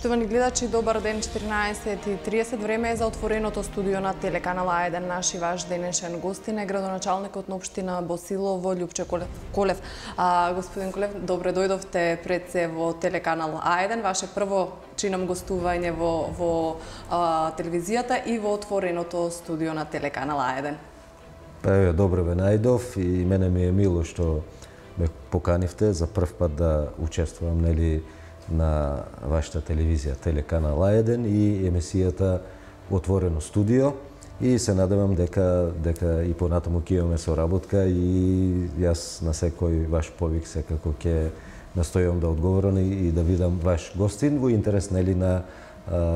Поштовани гледачи, добар ден, 14:30 време е за отвореното студио на телеканал А1. Наш и ваш денешен гостин е градоначалникот на општина Босилово, Љупче Колев. Господин Колев, добре дојдовте пред се во телеканал А1. Ваше прво чинам гостување во телевизијата и во отвореното студио на телеканал А1. Добро ве најдов и мене ми е мило што ме поканивте за прв пат да учествувам на вашата телевизија телеканал А1 и емисијата Отворено студио и се надевам дека и понатаму ќе имаме соработка и јас на секој ваш повик секако ќе настојам да одговорам и да видам ваш гостин во интерес на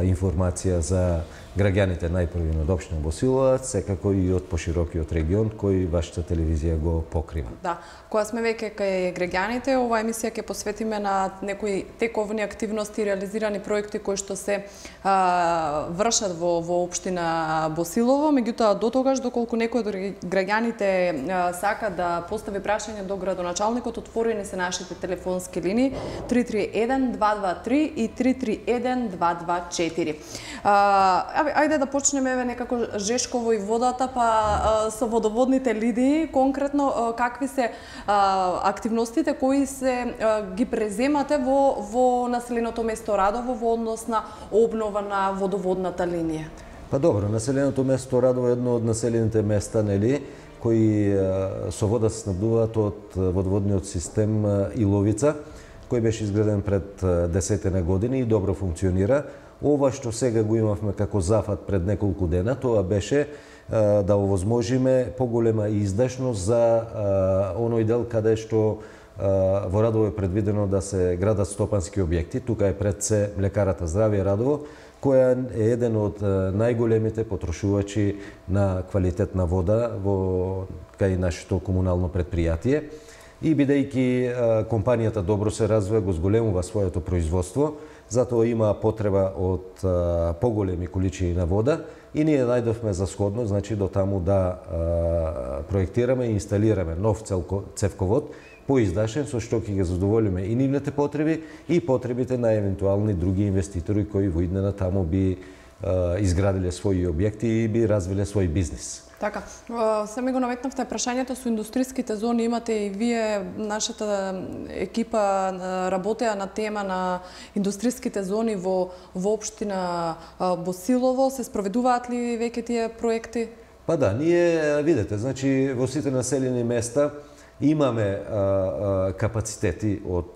информација за граѓаните најпрви на општина Босилово, секако и од поширокиот регион кој вашата телевизија го покрива. Да, кога сме веќе кај граѓаните, оваа емисија ќе посветиме на некои тековни активности, реализирани проекти кои што се вршат во општина Босилово, меѓутоа до тогаш доколку некој од граѓаните сака да постави прашање до градоначалникот, отворени се нашите телефонски линии 331-223 и 331-224. Ајде да почнеме некако Жешково и водата, па со водоводните линии, конкретно какви се активностите кои се ги преземате во населеното место Радово во однос на обнова на водоводната линија? Па добро, населеното место Радово е едно од населените места, кои со вода се снабдуваат од водоводниот систем Иловица, кој беше изграден пред 10 години и добро функционира. Ова што сега го имавме како зафат пред неколку дена, тоа беше да овозможиме поголема издашност за оној дел каде што во Радово е предвидено да се градат стопански објекти. Тука е пред се млекарата Здравје Радово, која е еден од најголемите потрошувачи на квалитетна вода во кај нашето комунално предпријатие. И бидејќи компанијата добро се развива, го зголемува своето производство, затоа има потреба од поголеми количини на вода и ние најдовме за сходно, значи до таму да проектираме и инсталираме нов цевковод поиздашен, со што ќе ги задоволиме и нивните потреби и потребите на евентуални други инвеститори кои во иднина таму би изградиле своји објекти и би развиле свој бизнис. Така, сами го наметнавте прашањето со индустријските зони, имате и вие, нашата екипа работеа на тема на индустријските зони во општина Босилово, се спроведуваат ли веќе тие проекти? Па да, ние видете, значи во сите населени места имаме капацитети од,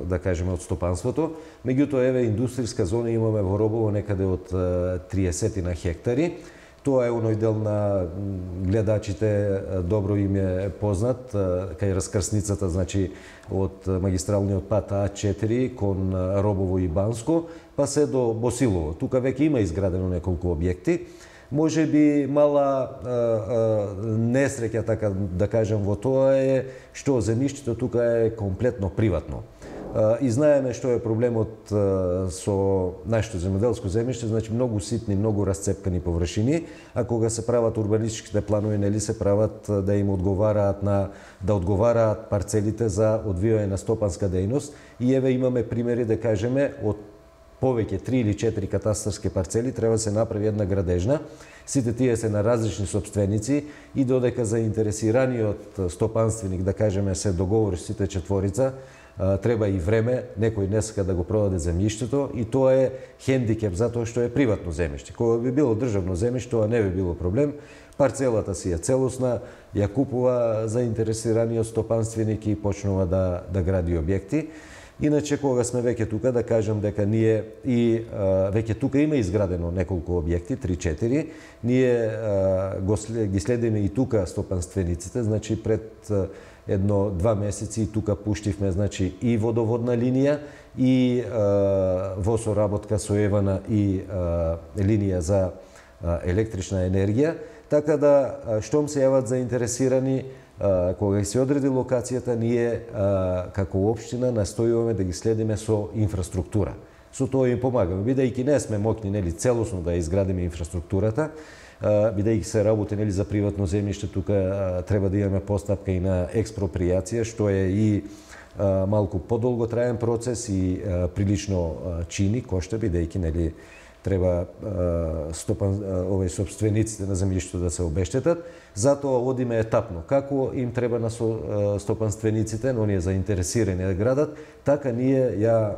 да кажеме, од стопанството, меѓутоа еве индустријска зона имаме во Робово некаде од 30 на хектари. Тоа е оној дел на гледачите, добро им е познат, кај раскрсницата, значи од магистралниот пат А4 кон Робово и Банско, па се до Босилово. Тука веќе има изградено неколку објекти. Може би мала несреќа, така да кажем, во тоа е што земјиштето тука е комплетно приватно. И знаеме што е проблемот со нашето земјоделско земјиште, значи многу ситни, многу расцепкани површини, а кога се прават урбанистичките планови, се прават да им одговараат да одговараат парцелите за одвивање на стопанска дејност. И еве имаме примери, да кажеме, од повеќе 3 или 4 катастарски парцели треба да се направи една градежна. Сите тие се на различни сопственици и додека заинтересираниот стопанственик, да кажеме, се договори сите четворица, треба и време, некој не сака да го продаде земјиштето и тоа е хендикеп затоа што е приватно земјиште. Кога би било државно земјиште, тоа не би било проблем. Парцелата си е целосна, ја купува заинтересираниот стопанственик и почнува да гради објекти. Иначе, кога сме веќе тука, да кажем дека ние и веќе тука има изградено неколку објекти, 3-4, ние ги следиме и тука стопанствениците, значи пред 1-2 месеци и тука пуштивме, значи, и водоводна линија и во соработка со Евана и линија за електрична енергија, така да штом се јават заинтересирани, кога се одреди локацијата, ние како општина настојуваме да ги следиме со инфраструктура. Со тоа им помагаме, бидејќи не сме моќни целосно да изградиме инфраструктурата, бидејќи се работи за приватно земјиште, тука треба да имаме постапка и на експропријација, што е и малку подолго траен процес и прилично чини кошта, бидејќи нели треба овој собствениците на земјиштето да се обештетат. Затоа одиме етапно. Како им треба на стопанствениците, но оние заинтересирани да градат, така ние ја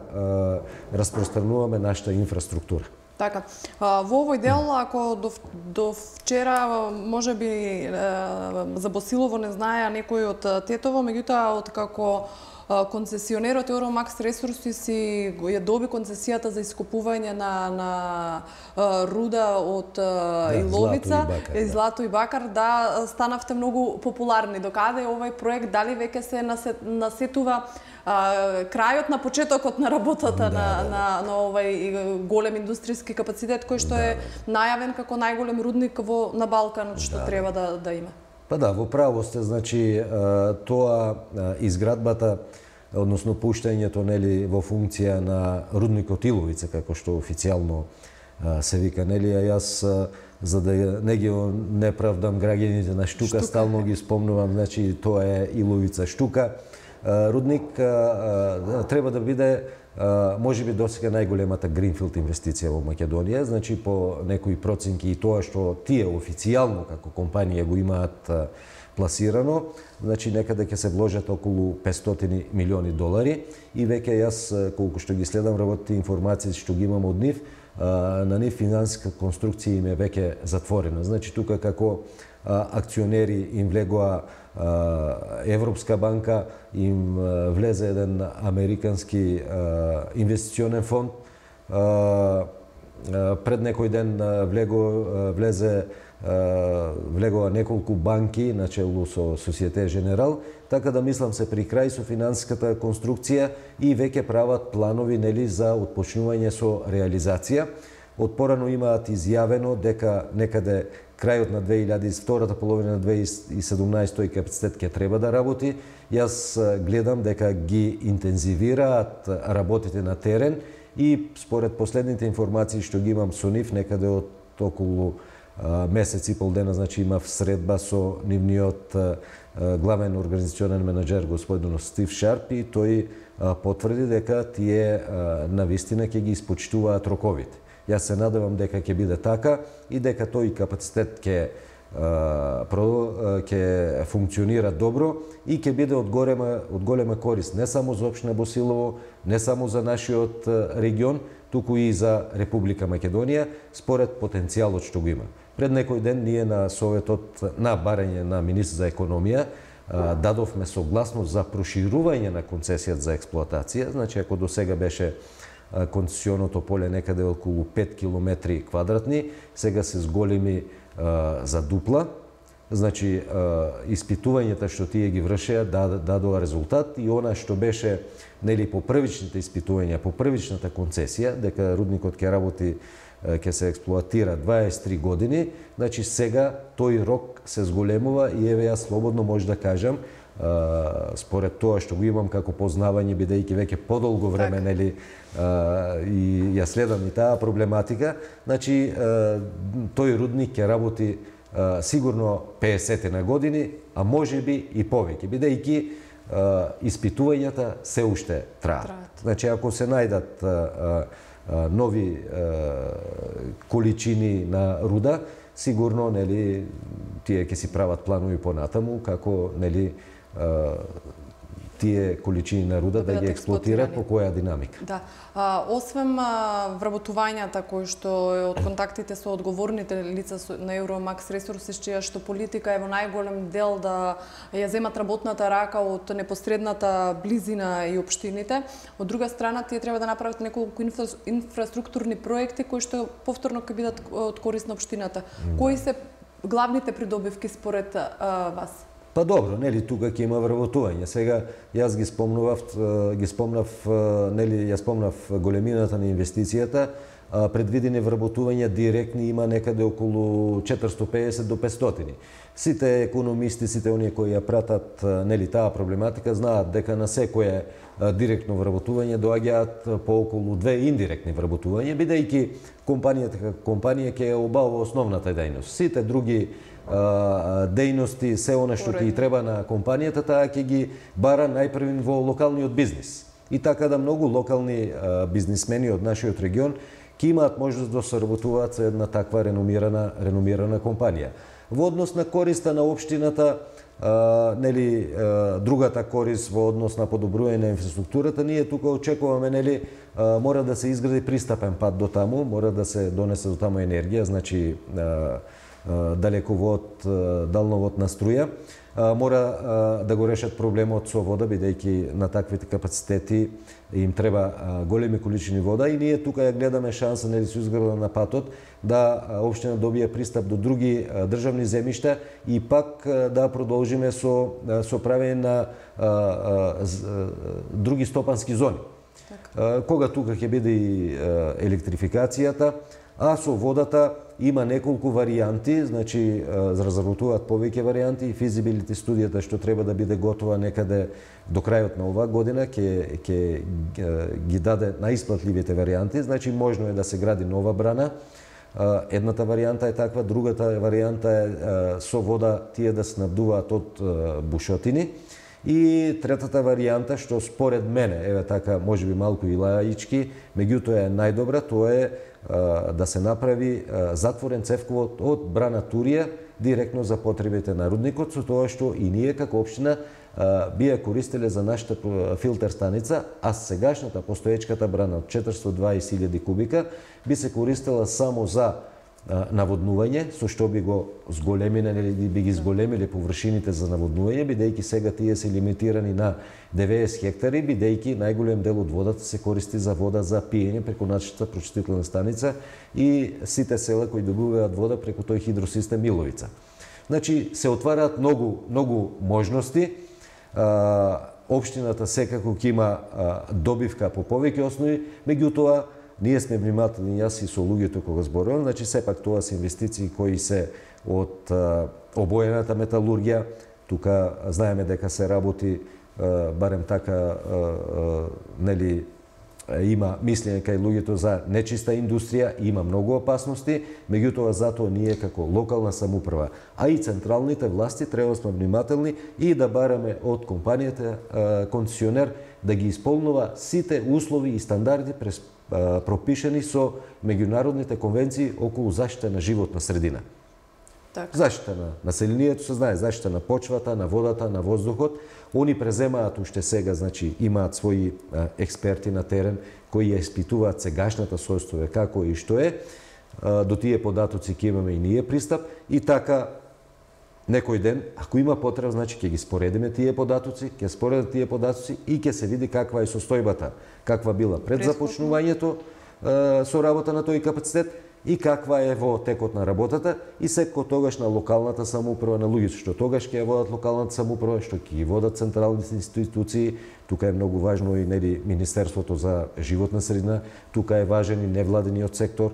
распространуваме нашата инфраструктура. Така, во овој дел, ако до вчера можеби за Босилово не знаеа некој од тетово, меѓутоа од како концесионерот Евромакс Ресурси си ја доби концесијата за искупување на руда од Иловица, Злато и Бакар, да станавте многу популарни. Докаде овој проект, дали веќе се насетува крајот на почетокот на работата на овој голем индустријски капацитет кој што е најавен како најголем рудник на Балканот што треба да има? Па да, во право сте, значи тоа изградбата, односно пуштањето нели во функција на рудникот Иловица, како што официјално се вика, нели, а јас за да не правдам граѓаните на Штука, стално ги спомнувам, значи тоа е Иловица Штука. Рудник треба да биде можеби досега најголемата гринфилд инвестиција во Македонија, значи по некои проценки и тоа што тие официјално како компанија го имаат пласирано, значи некаде ќе се вложат околу 500 милиони долари и веќе јас колку што ги следам работите информации што ги имам од нив, на нив финансиска конструкција им е веќе затворена. Значи тука како акционери им влегоа Европска банка, им влезе еден американски инвестиционен фонд. Пред некој ден влегоа неколку банки начелу со Societe Generale, така да мислам се при крај со финансиската конструкција и веќе прават планови нели за отпочнување со реализација. Отпорано имаат изјавено дека некаде крајот на втората половина на 2017 тој капацитет ќе треба да работи. Јас гледам дека ги интензивираат работите на терен и според последните информации што ги имам со нив, некаде од околу месец и пол дена, значи имав средба со нивниот главен организационен менеджер господин Стив Шарп и тој потврди дека тие навистина ќе ги испочитуваат роковите. Јас се надевам дека ќе биде така и дека тој капацитет ќе функционира добро и ќе биде од голема корист не само за општина Босилово, не само за нашиот регион, туку и за Република Македонија, според потенцијалот што го има. Пред некој ден ние на Советот на барање на министр за економија дадовме согласност за проширување на концесијата за експлоатација. Значи, ако до сега беше концесионото поле некаде околу 5 километри квадратни, сега се зголеми за дупла. Значи, испитувањата што тие ги вршеа дадоа резултат и она што беше нели по првичните испитувања, по првичната концесија, дека рудникот ќе работи, ќе се експлоатира 23 години, значи сега тој рок се зголемува и еве јас слободно може да кажам, според тоа што го имам како познавање, бидејќи веќе подолго време нели и ја следам и таа проблематика, значи тој рудник ќе работи сигурно 50 на години, а можеби и повеќе, бидејќи испитувањата се уште траат. Значи ако се најдат нови количини на руда, сигурно нели тие ќе си прават планови понатаму како нели тие количини на руда да ги експлоатираат по која динамика. Да. Освен вработувањата кои што од контактите со одговорните лица на Евромакс Ресурси, чија што политика е во најголем дел да ја земат работната рака од непосредната близина и општините, од друга страна тие треба да направат неколку инфраструктурни проекти кои што повторно ќе бидат од корист на општината. Кои се главните придобивки според вас? Па добро, нели тука ќе има вработување. Сега јас ги спомнав големината на инвестицијата, предвидени вработувања директни има некаде околу 450 до 500. Сите економисти, сите оние кои ја пратат нели таа проблематика знаат дека на секое директно вработување доаѓаат по околу 2 индиректни вработувања, бидејќи компанијата како компанија ќе обавува основната дејност. Сите други дејности, се она што ќе треба на компанијата, таа ќе ги бара најпрвин во локалниот бизнис. И така да многу локални бизнисмени од нашиот регион ќе имаат можност да соработуваат со една таква реномирана компанија. Во однос на користа на општината, нели другата корист во однос на подобрување на инфраструктурата, ние тука очекуваме нели мора да се изгради пристапен пат до таму, мора да се донесе до таму енергија, значи далековод, далноводна струја. Мора да го решат проблемот со вода, бидејќи на таквите капацитети им треба големи количини вода и ние тука ја гледаме шанса нели со изграда на патот да општина добие пристап до други државни земјишта и пак да продолжиме со правење на други стопански зони. Кога тука ќе биде и електрификацијата, а со водата има неколку варијанти, значи разработуваат повеќе варијанти и физибилити студијата што треба да биде готова некаде до крајот на оваа година ќе ги даде најисплатливите варијанти, значи можно е да се гради нова брана. Едната варијанта е таква, другата варијанта е со вода тие да снабдуваат од бушотини. И третата варијанта, што според мене, еве така, можеби малку и лаички, меѓутоа е најдобра, тоа е да се направи затворен цевковод од брана Турија директно за потребите на рудникот, со тоа што и ние како општина би ја користеле за нашата филтер станица, а сегашната постоечката брана од 420.000 кубика би се користела само за наводнување, со што би го зголемиле или би ги зголемиле површините за наводнување, бидејќи сега тие се лимитирани на 90 хектари, бидејќи најголем дел од водата се користи за вода за пиење преку нашата прочистителна станица и сите села кои добиваат вода преку тој хидросистем Миловица. Значи се отвараат многу можности. Општината секако ќе има добивка по повеќе основи, меѓутоа ние сме внимателни, јас и со луѓето кога зборувам, значи сепак тоа се инвестиции кои се од обоената металургија. Тука знаеме дека се работи барем така нели има мислење кај луѓето за нечиста индустрија, има многу опасности, меѓутоа затоа ние како локална самоуправа, а и централните власти треба да сме внимателни и да бараме од компанијата концесионер да ги исполнува сите услови и стандарди пропишани со меѓународните конвенции околу заштита на животна средина. Заштита на населението се знае, заштита на почвата, на водата, на воздухот. Они преземаат уште сега, значи имаат своји експерти на терен кои ја испитуваат сегашната состојба како и што е. До тие податоци ќе имаме и ние пристап и така некој ден, ако има потреба, значи ќе ги споредиме тие податоци, ќе споредат тие податоци и ќе се види каква е состојбата, каква била пред започнувањето со работа на тој капацитет и каква е во текот на работата и секој тогаш на локалната самоуправа, на луѓето што тогаш ќе ја водат локалната самоуправа, што ќе ги водат централните институции. Тука е многу важно и нели Министерството за животна средина, тука е важен и невладениот сектор,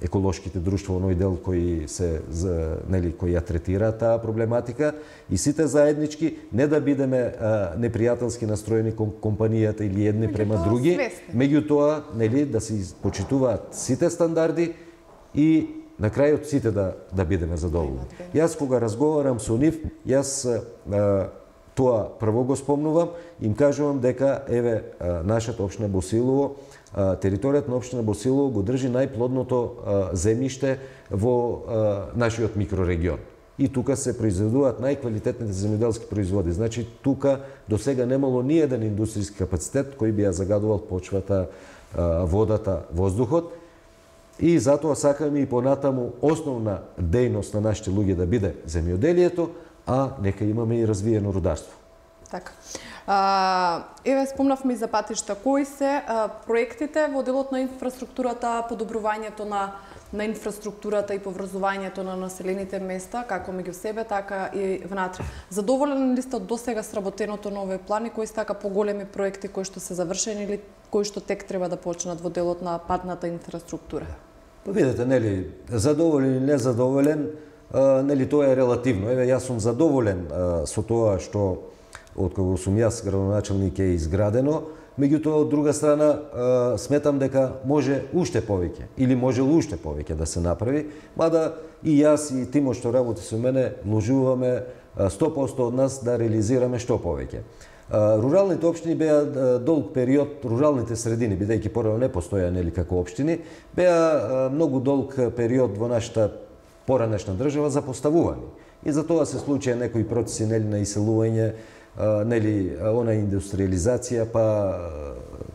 еколошките друштва, оној дел кои се нели кои ја третираат таа проблематика и сите заеднички не да бидеме непријателски настроени кон компанијата или едни према други, меѓутоа нели да се почитуваат сите стандарди и на крајот сите да бидеме задоволни. Јас кога разговарам со нив, јас тоа прво го спомнувам, им кажувам дека еве нашата општина Босилово, територијата на општина Босилово го држи најплодното земјиште во нашиот микрорегион. И тука се произведуваат најквалитетните земјоделски производи. Значи тука до сега немало ни еден индустријски капацитет кој би ја загадувал почвата, водата, воздухот. И затоа сакаме и понатаму основна дејност на нашите луѓе да биде земјоделието, а нека имаме и развиено рударство. Така. Еве спомнавме и за патишта. Кои се проектите во делот на инфраструктурата, подобрувањето на инфраструктурата и поврзувањето на населените места, како меѓу себе, така и внатре? Задоволен ли сте од досега сработеното на овој план и кои се така поголеми проекти кои што се завршени или кои што тек треба да почнат во делот на патната инфраструктура? Видете, нели, задоволен или незадоволен, нели, тоа е релативно. Еве, јас сум задоволен со тоа што од кога сум јас градоначелник е изградено, меѓутоа од друга страна сметам дека може уште повеќе или можел уште повеќе да се направи, мада и јас и тимот што работи со мене вложуваме 100% од нас да реализираме што повеќе. Руралните општини беа долг период, руралните средини, бидејќи порано не постоја нели како општини, беа многу долг период во нашата поранешна држава запоставувани. И за тоа се случија некои процеси нели на иселување, нели она индустриализација, па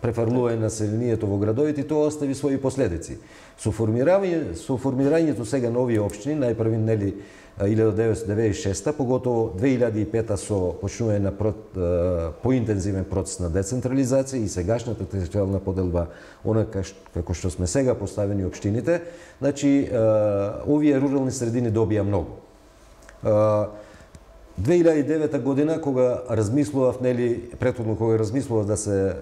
префрлување населението во градовите, тоа остави своји последици. Со формирањето сега на овие општини, најпрви нели 1996, поготово 2005 со почнување на поинтензивен процес на децентрализација и сегашната територијална поделба, онака како што сме сега поставени општините, значи овие рурални средини добија многу. 2009 година, кога размислував, нели, претходно кога размислував да се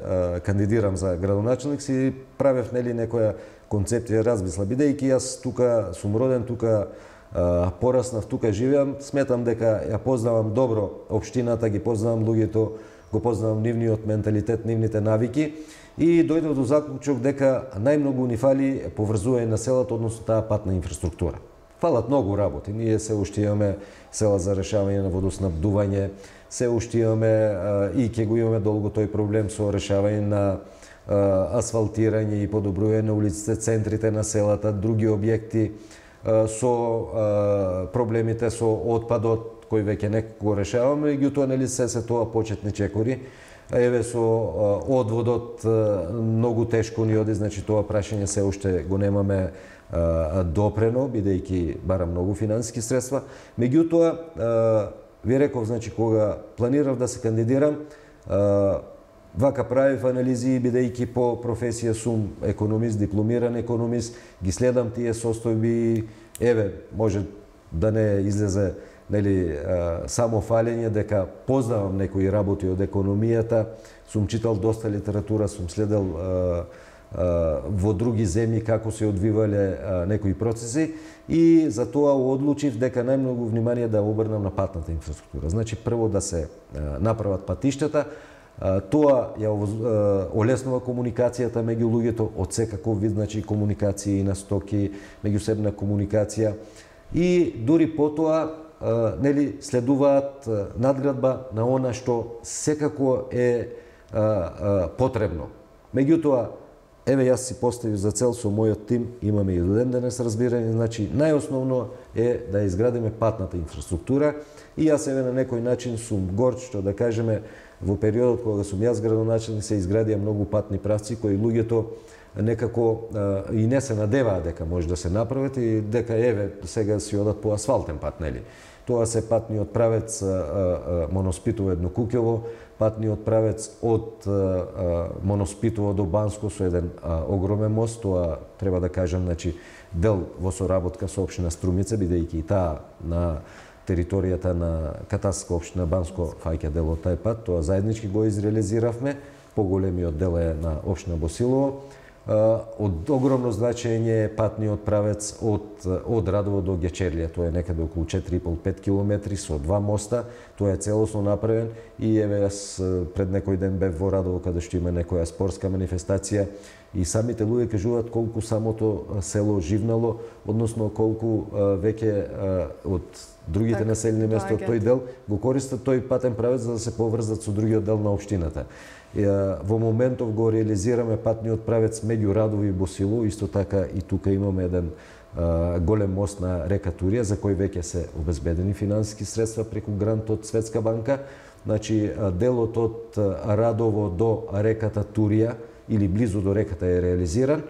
кандидирам за градоначелник, си правев нели некоја концепција, размисла, бидејќи јас тука сум роден, тука пораснав, тука живеам, сметам дека ја познавам добро општината, ги познавам луѓето, го познавам нивниот менталитет, нивните навики и дојдов до заклучок дека најмногу ни фали поврзување на селото, односно таа патна инфраструктура. Фалат многу работи. Ние се уште имаме села за решавање на водоснабдување, се уште имаме и ќе го имаме долго тој проблем со решавање на асфалтирање и подобрување на улиците, центрите на селата, други објекти, со проблемите со отпадот кој веќе некако го решаваме, меѓутоа нели се тоа почетни чекори. Еве со одводот многу тешко ни оди, значи тоа прашање се уште го немаме допрено, бидејќи бара многу финансиски средства. Меѓутоа, ви реков, значи, кога планирав да се кандидирам, вака правив анализи, бидејќи по професија сум економист, дипломиран економист, ги следам тие состојби, еве, може да не излезе нели само фалење дека познавам некои работи од економијата, сум читал доста литература, сум следел во други земји како се одвивале некои процеси и за тоа одлучив дека најмногу внимание да обрнам на патната инфраструктура. Значи прво да се направат патиштата, тоа ја олеснува комуникацијата меѓу луѓето од секаков вид, значи комуникација и на стоки, меѓусебна комуникација и дури потоа нели следуваат надградба на она што секако е потребно. Меѓутоа, еве јас си поставив за цел со мојот тим, имаме и до ден денес разбирање, значи најосновно е да изградиме патната инфраструктура и јас еве на некој начин сум горд што да кажеме во периодот кога сум јас градоначелник се изградија многу патни правци кои луѓето некако и не се надеваа дека може да се направат и дека еве сега си одат по асфалтен пат, нели. Тоа се патниот правец Моноспитово Еднокуќево, патниот правец од Моноспитово до Банско со еден огромен мост, тоа треба да кажам, значи дел во соработка со општина Струмица, бидејќи и таа на територијата на катастарска општина Банско фаќа дел од тај пат, тоа заеднички го изреализиравме, поголемиот дел е на општина Босилово. Од огромно значење е патниот правец од Радово до Гечерлија, тоа е некаде околу 4,5-5 километри со два моста, тоа е целосно направен и еве јас пред некој ден бев во Радово каде што има некоја спортска манифестација и самите луѓе кажуваат колку самото село живнало, односно колку веќе од другите населени места од тој дел го користат тој патен правец за да се поврзат со другиот дел на општината. Во моментов го реализираме патниот правец меѓу Радово и Босилово, исто така и тука имаме еден голем мост на река Турија, за кој веќе се обезбедени финансиски средства преку грант од Светска банка. Значи, делот од Радово до реката Турија, или близу до реката е реализиран.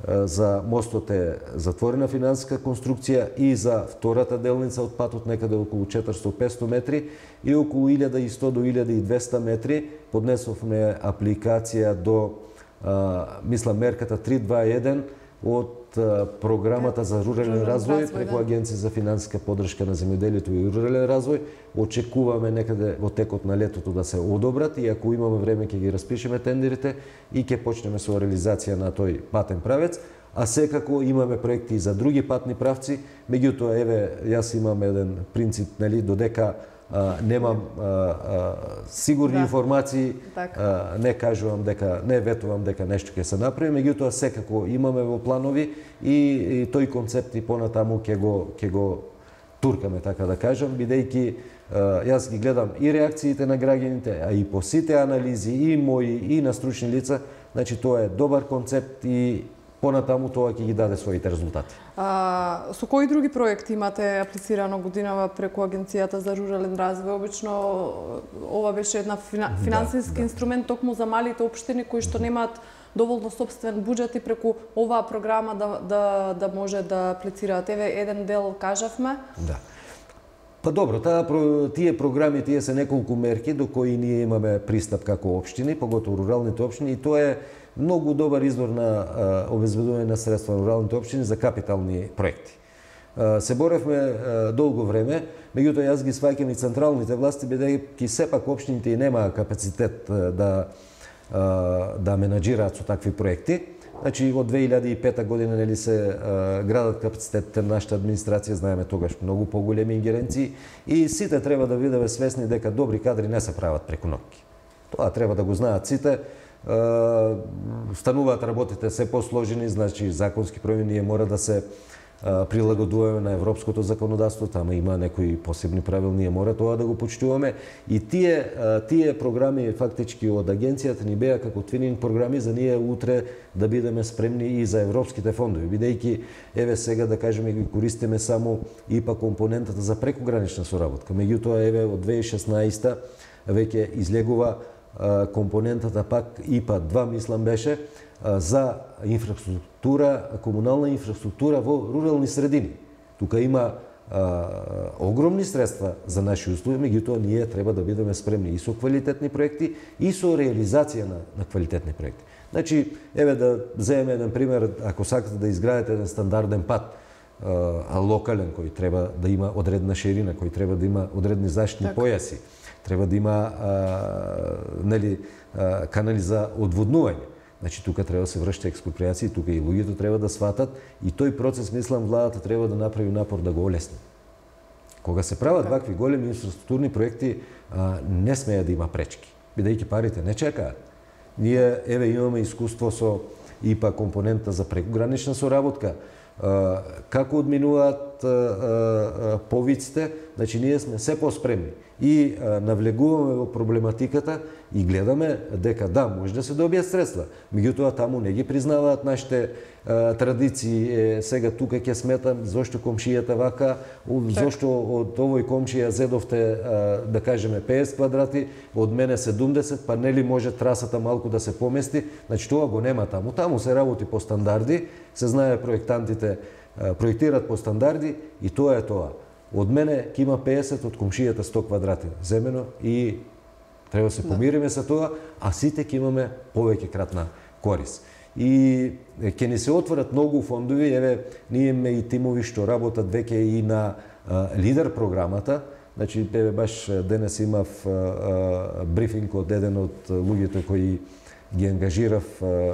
За мостот е затворена финансиска конструкција и за втората делница од патот некаде околу 400-500 метри и околу 1100 до 1200 метри поднесовме апликација до мисла мерката 321 од програмата за рурален развој преку Агенција за финансиска поддршка на земјоделието и рурален развој. Очекуваме некаде во текот на летото да се одобрат и ако имаме време ќе ги распишеме тендерите и ќе почнеме со реализација на тој патен правец. А секако имаме проекти и за други патни правци, меѓутоа еве јас имам еден принцип, нели, додека немам сигурни информации, не кажувам дека, не ветувам дека нешто ќе се направи, меѓутоа секако имаме во планови и тој концепт и понатаму ќе го туркаме, така да кажам, бидејќи јас ги гледам и реакциите на граѓаните, а и по сите анализи, и мои, и на стручни лица, значи тоа е добар концепт и понатаму тоа ќе ги даде своите резултати. Со кои други проекти имате аплицирано годинава преку Агенцијата за рурален развој? Обично ова беше една финансиски инструмент токму за малите општини кои што немаат доволно собствен буџет и преку оваа програма да може да аплицираат. Еве еден дел кажавме. Да. Па добро, тие програми, тие се неколку мерки до кои ние имаме пристап како општини, поготово руралните општини, и тоа е многу добар извор на обезбедување на средства на руралните општини за капитални проекти. Се боревме долго време, меѓутоа јас ги сваќам и централните власти, бидејќи сепак општините и немаа капацитет да менаџираат со такви проекти. Значи, од 2005 година нели се градат капацитетите на нашата администрација, знаеме тогаш многу поголеми ингеренции и сите треба да бидеме свесни дека добри кадри не се прават преку ноќ. Тоа треба да го знаат сите. Стануваат работите се посложени, значи законски промени мора да се прилагодуваме на европското законодавство, тама има некои посебни правила, ние мора тоа да го почитуваме и тие програми фактички од агенцијата ни беа како твининг програми за ние утре да бидеме спремни и за европските фондови, бидејќи еве сега да кажеме ги користиме само ИПА компонентата за прекогранична соработка. Меѓутоа еве од 2016 веќе излегува компонентата пак ИПА 2 мислам беше за инфраструктура, комунална инфраструктура во рурални средини. Тука има огромни средства за наши услови, меѓутоа ние треба да бидеме спремни и со квалитетни проекти и со реализација на квалитетни проекти. Значи, еве да земеме еден пример, ако сакате да изградите еден стандарден пат, локален кој треба да има одредна ширина, кој треба да има одредни заштитни појаси, треба да има канали за одводнување. Значи, тука треба да се врши експроприација, тука и луѓето треба да сватат и тој процес, мислам, владата треба да направи напор да го олесни. Кога се прават вакви големи инфраструктурни проекти, не смее да има пречки, бидејќи парите не чекаат. Ние, еве, имаме искуство со ИПА компонента за прекогранична соработка, како одминуваат повиците, значи ние сме се поспремни и навлегуваме во проблематиката и гледаме дека да, може да се добијат средства. Меѓутоа таму не ги признаваат нашите традиции. Сега тука ќе сметам зошто комшијата вака, зошто од овој комшија зедовте да кажеме 50 квадрати, од мене 70, па нели може трасата малку да се помести. Значи тоа го нема таму. Таму се работи по стандарди, се знае проектантите проектираат по стандарди и тоа е тоа. Од мене ќе има 50, од комшијата 100 квадрати земено и треба да се помириме со тоа, а сите ќе имаме повеќе кратна корис. И ќе ни се отворат многу фондови, еве, ние имаме и тимови што работат веќе и на лидер програмата. Значи, еве, баш денес имав брифинг од еден од луѓето кои ги ангажирав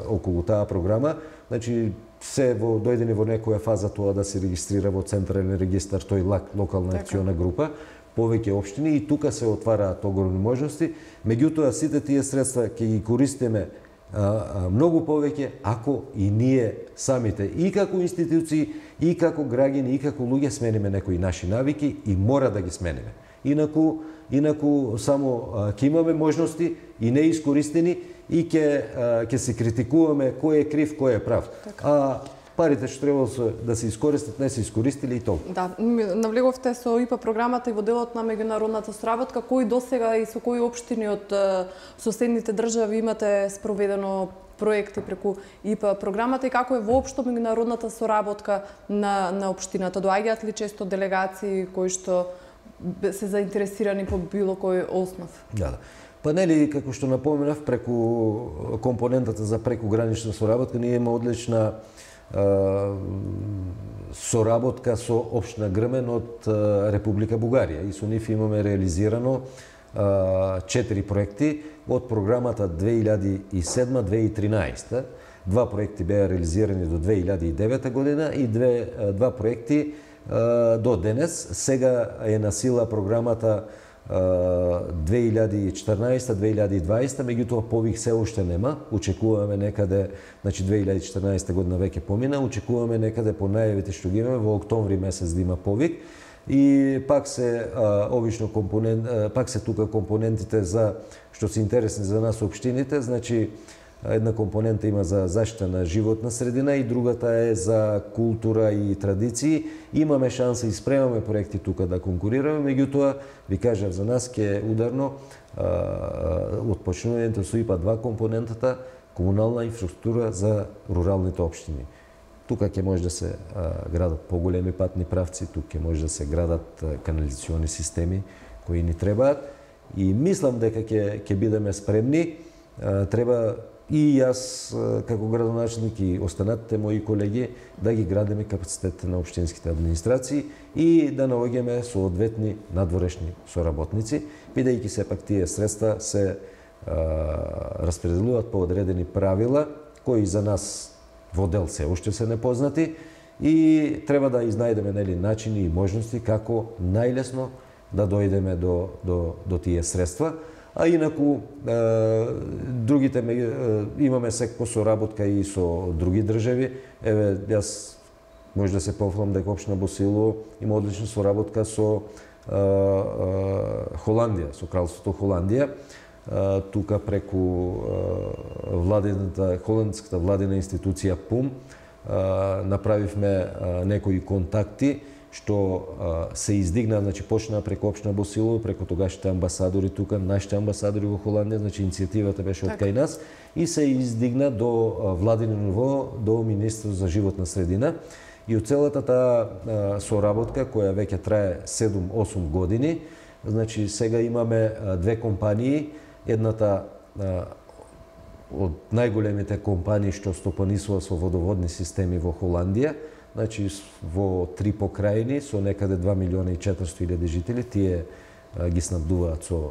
околу таа програма. Значи, се дојдени во некоја фаза тоа да се регистрира во централен регистар тој локална акциона група, повеќе општини и тука се отвараат огромни можности. Меѓутоа, сите тие средства ќе ги користиме многу повеќе ако и ние самите и како институции, и како граѓани, и како луѓе смениме некои наши навики и мора да ги смениме. Инаку само ќе имаме можности и неискористени и ќе се критикуваме кој е крив, кој е прав. А парите што требало да се искористат, не се искористили и толку. Да, навлеговте со ИПА програмата и во делот на меѓународната соработка, кои досега и со кои општини од соседните држави имате спроведено проекти преку ИПА програмата и како е воопшто меѓународната соработка на општината? Доаѓаат ли често делегации кои што се заинтересирани по било кој основ? Да. Па нели, како што напоменав, преку компонентата за прекогранична соработка ние има одлична соработка со Општина Грмен од Република Бугарија и со нив имаме реализирано 4 проекти од програмата 2007-2013. Два проекти беа реализирани до 2009 година и два проекти до денес. Сега е на сила програмата 2014-2020, меѓутоа повик се уште нема. Очекуваме некаде, значи 2014 година веќе помина, очекуваме некаде по најавите што ги имаме во октомври месец да има повик. И пак се пак се тука компонентите за што се интересни за нас општините, значи една компонента има за заштита на животна средина и другата е за култура и традиции. Имаме шанса и спремаме проекти тука да конкурираме, меѓутоа ви кажав за нас ќе е ударно отпочнувањето со ИПА 2 компонентата комунална инфраструктура за руралните општини. Тука ќе може да се градат поголеми патни правци, тука ќе може да се градат канализациони системи кои ни требаат и мислам дека ќе бидеме спремни. Треба и јас како градоначелник и останатите мои колеги да ги градиме капацитетите на општинските администрации и да наоѓаме соодветни надворешни соработници, бидејќи сепак тие средства се распределуваат по одредени правила кои за нас во дел се уште се непознати и треба да изнајдеме начини и можности како најлесно да дојдеме до тие средства. А инаку, другите имаме секако соработка и со други држави. Еве, јас може да се пофалам дека општина Босилово има одлична соработка со Холандија, со Кралството Холандија. Тука преку холандската владина институција ПУМ направивме некои контакти што се издигна, значи почна преку општина Босилово, преку тогашните амбасадори тука, нашите амбасадори во Холандија, значи иницијативата беше од кај нас и се издигна до владино ниво, до Министерство за животна средина. И од целата таа соработка која веќе трае 7-8 години, значи сега имаме две компании, едната од најголемите компании што стопанисува со водоводни системи во Холандија, значи во 3 покрајини со некаде 2.400.000 жители, тие ги снабдуваат со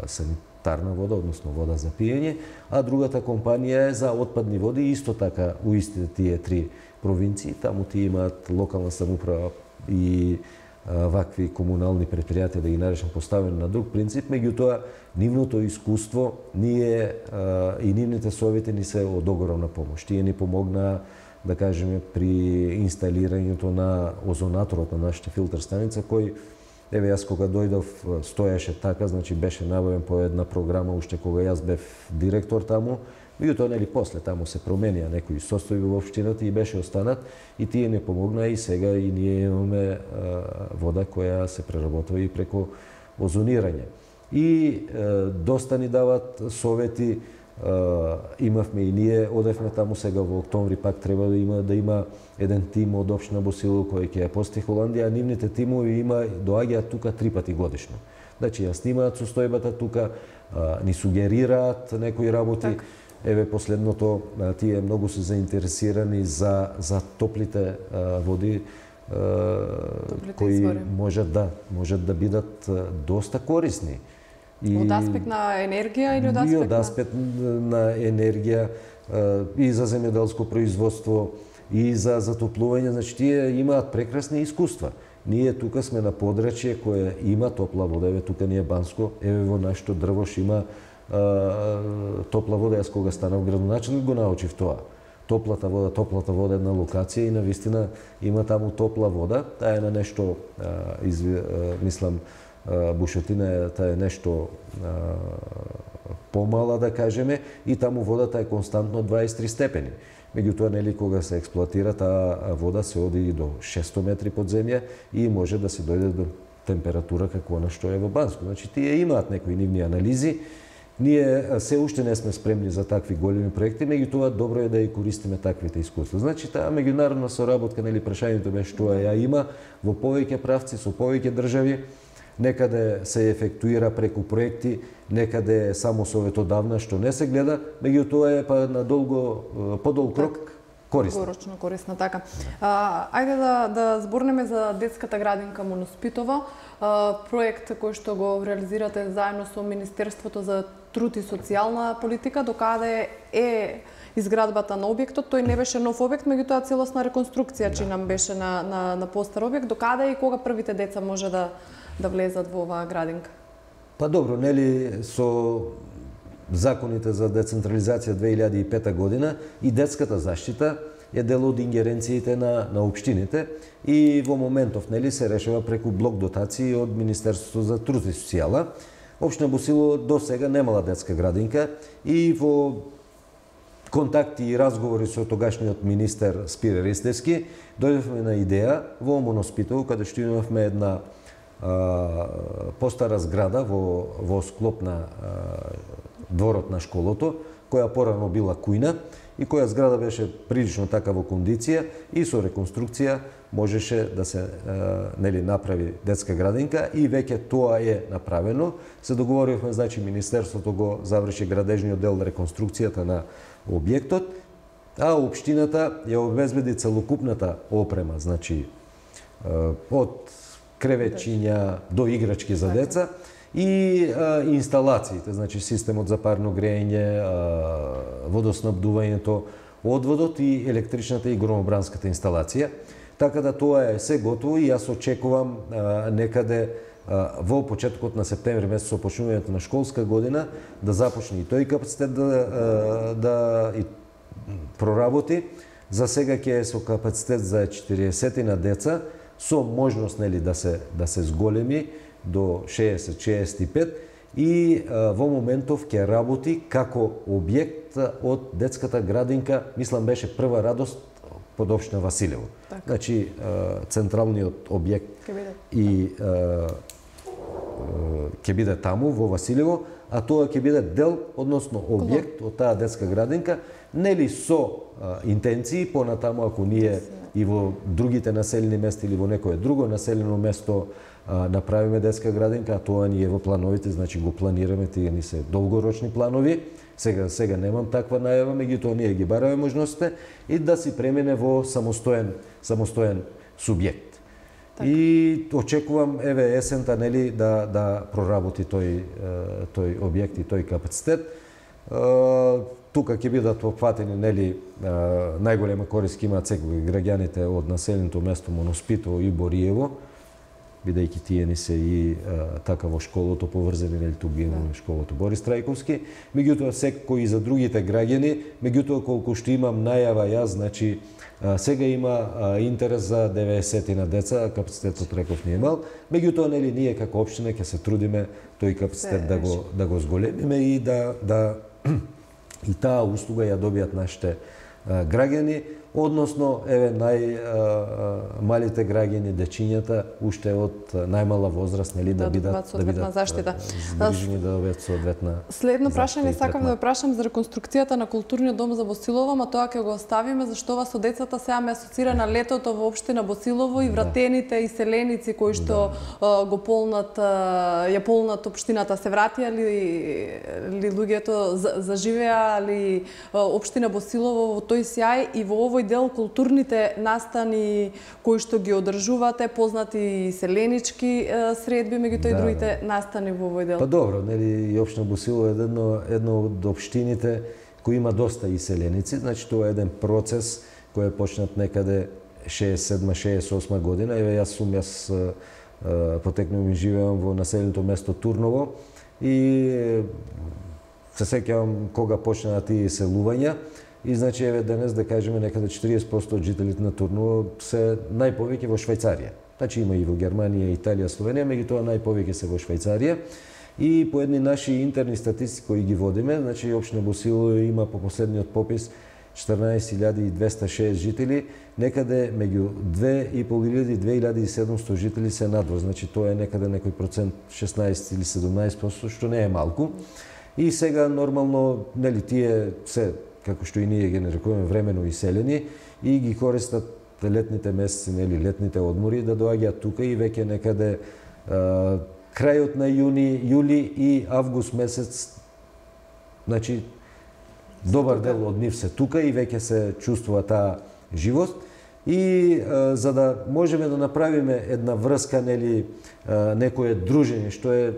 санитарна вода, односно вода за пиење, а другата компанија е за отпадни води, исто така у истите тие 3 провинции, таму тие имаат локална самоуправа и вакви комунални предпријатија, да ги наречам, поставени на друг принцип, меѓутоа нивното искуство ние и нивните совети ни се од огромна помош. Тие ни помогнаа, да кажеме, при инсталирањето на озонаторот на нашата филтер станица, кој, еве јас кога дојдов стоеше така, значи беше набавен по една програма уште кога јас бев директор таму, меѓутоа нели после таму се променија некои состојби во општината и беше останат и тие не помогнаа и сега и ние имаме вода која се преработува и преку озонирање. И доста ни дават совети. Имавме и ние, одевме таму сега во октомври, пак треба да има еден тим од општина Босилово кој ќе ја посети Холандија, а нивните тимови доаѓаат тука 3 пати годишно. Значи ја снимаат состојбата тука, ни сугерираат некои работи. Так. Еве последното, тие многу се заинтересирани за топлите води, кои можат да бидат доста корисни. Од аспект на енергија или од аспект на... И од аспект на енергија, и за земјоделско производство, и за затоплување, значи тие имаат прекрасни искуства. Ние тука сме на подрачје кое има топла вода, еве тука ни е Банско, еве во нашето Дрвош има топла вода, јас кога станав градоначелник го научив тоа. Топлата вода е една локација и навистина има таму топла вода, таа е на нешто, мислам, бушотината е нешто помала, да кажеме, и таму водата е константно 23 степени. Меѓутоа, нели, кога се експлоатира, таа вода се оди и до 600 метри под земја и може да се дојде до температура како на што е во Банско. Значи, тие имаат некои нивни анализи. Ние се уште не сме спремни за такви големи проекти, меѓутоа добро е да ја користиме таквите искуства. Значи, таа меѓународна соработка, нели, прашањето беше тоа ја има во повеќе правци, со повеќе држави. Некаде се ефектуира преку проекти, некаде е само советодавна што не се гледа, меѓутоа е па на подолг рок долгорочно корисна, така. Ајде да зборнеме за детската градинка Моноспитово, проект кој што го реализирате заедно со Министерството за труд и социјална политика, докаде е изградбата на објектот. Тој не беше нов објект, меѓутоа целосна реконструкција чинам беше на постар објект. Докаде и кога првите деца може да влезат во оваа градинка? Па добро, нели со законите за децентрализација 2005 година и детската заштита е дел од ингеренциите на општините и во моментов нели се решава преку блок дотации од Министерството за труд и социјала. Општина Босилово до сега немала детска градинка и во контакти и разговори со тогашниот министер Спире Ристевски дојдовме на идеја во Моноспитово, каде што имавме една постара зграда во склоп на дворот на школото, која порано била кујна и која зграда беше прилично така во кондиција и со реконструкција можеше да се направи детска градинка и веќе тоа е направено. Се договоривме, значи Министерството го заврши градежниот дел реконструкцијата на објектот, а општината ја обезбеди целокупната опрема, значи од кревечиња до играчки за деца и инсталациите, значи системот за парно грејење, водоснабдувањето, одводот и електричната и громобранската инсталација. Така да тоа е се готово и јас очекувам некаде во почетокот на септември месец со почнувањето на школска година да започне и тој капацитет да и проработи. За сега ќе е со капацитет за 40 на деца со можност нели да се зголеми до 60-65 и во моментов ќе работи како објект од детската градинка, мислам беше прва радост под општина Василево. Так. Значи централниот објект ќе биде таму во Василево, а тоа ќе биде дел, односно објект од таа детска градинка, нели со интенции понатаму ако ние и во другите населени места или во некое друго населено место направиме детска градинка, а тоа ни е во плановите, значи го планираме, тие ни се долгорочни планови. Сега немам таква најава, меѓутоа ние ги бараме можностите и да си премине во самостоен субјект. Так. И очекувам еве есента нели да проработи тој објект и тој капацитет. Тука ќе бидат опфатени нели најголема корист ќе имаат секој граѓаните од населеното место Моноспитово и Бориево, бидејќи тие ни се и така во школото поврзани, нели тука ги имаме школото Борис Трајковски, меѓутоа секој и за другите граѓани, меѓутоа колку што имам најава јас, значи сега има интерес за 90 на деца, капацитетот реков не имал, меѓутоа нели ние како општина ќе се трудиме тој капацитет да го зголемиме и да и таа услуга ја добијат нашите граѓани, односно еве најмалите граѓани, дечињата уште од најмала возраст нели да бидат заштита. Згрижени да добијат соодветна. Следно прашање сакам да ве прашам за реконструкцијата на културниот дом за Босилово, ма тоа ќе го оставиме зашто ова со децата сега ме асоцира на летото во општина Босилово и вратените иселеници кои што го ја полнат општината. Се вратија ли луѓето, заживеа ли општина Босилово во тој сјај и во овој дел културните настани кои што ги одржувате, познати селенички средби, меѓутоа и другите настани во овој дел? Па добро, нели и општина Босилово е едно од општините кои има доста иселеници, значи тоа е еден процес кој е почнат некаде 67-68 година. Еве јас потекнувам и живеам во населеното место Турново и се сеќавам кога почнаа тие иселувања. И значи еве денес да кажеме некаде 40% од жителите на Турново се најповеќе во Швајцарија. Значи има и во Германија, Италија, Словенија, меѓутоа најповеќе се во Швајцарија. И по едни наши интерни статистики кои ги водиме, значи општина Босилово има по последниот попис 14.206 жители, некаде меѓу 2.500 и 2.700 жители се надвор, значи тоа е некаде некој процент 16 или 17%, што не е малку. И сега нормално нели тие се како што и ние ги нарекуваме времено иселени и ги користат летните месеци, нели летните одмори да доаѓаат тука и веќе некаде крајот на јули и август месец, значи Добар дел од нив се тука и веќе се чувствува таа живост. И за да можеме да направиме една врска, нели, некое дружење, што е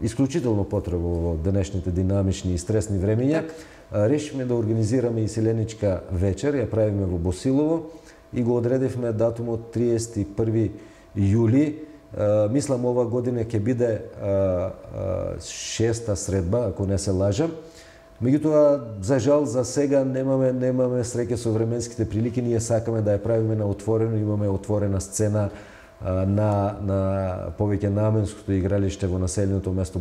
исклучително потребно во денешните динамични и стресни времења, решивме да организираме иселеничка вечер, ја правиме во Босилово и го одредивме датумот 31 јули. Мислам ова година ќе биде 6-та средба, ако не се лажам. Меѓутоа, за жал, за сега немаме среќа со временските прилики. Ние сакаме да ја правиме на отворено, имаме отворена сцена на повеќе наменското игралиште во населеното место